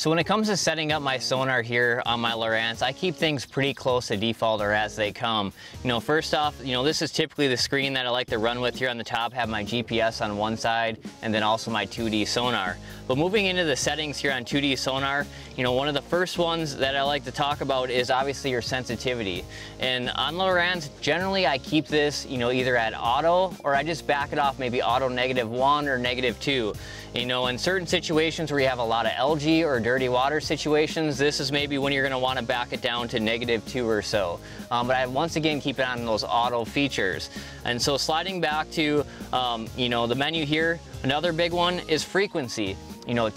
So when it comes to setting up my sonar here on my Lowrance, I keep things pretty close to default or as they come. First off, this is typically the screen that I like to run with here on the top, have my GPS on one side and then also my 2D sonar. But moving into the settings here on 2D sonar, one of the first ones that I like to talk about is obviously your sensitivity. And on Lowrance, generally I keep this, either at auto or I just back it off maybe auto -1 or -2. In certain situations where you have a lot of algae or dirty water situations, this is maybe when you're going to want to back it down to -2 or so. But I once again keep it on those auto features. And so sliding back to, the menu here, another big one is frequency.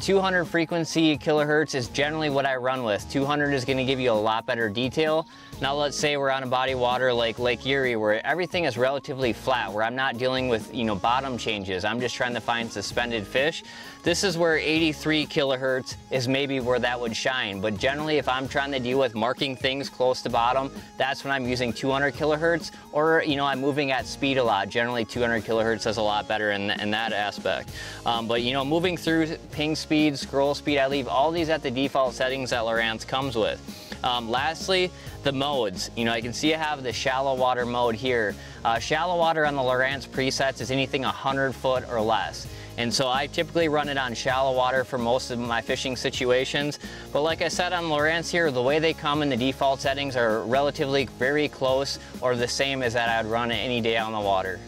200 frequency kilohertz is generally what I run with. 200 is going to give you a lot better detail. Now let's say we're on a body of water like Lake Erie where everything is relatively flat, where I'm not dealing with bottom changes. I'm just trying to find suspended fish. This is where 83 kilohertz is maybe where that would shine. But generally if I'm trying to deal with marking things close to bottom, that's when I'm using 200 kilohertz or I'm moving at speed a lot. Generally 200 kilohertz is a lot better in that aspect. But moving through ping speed, scroll speed, I leave all these at the default settings that Lowrance comes with. Lastly, the modes. I can see I have the shallow water mode here. Shallow water on the Lowrance presets is anything 100 foot or less. And so I typically run it on shallow water for most of my fishing situations. But like I said on Lowrance here, the way they come in the default settings are relatively very close or the same as that I'd run it any day on the water.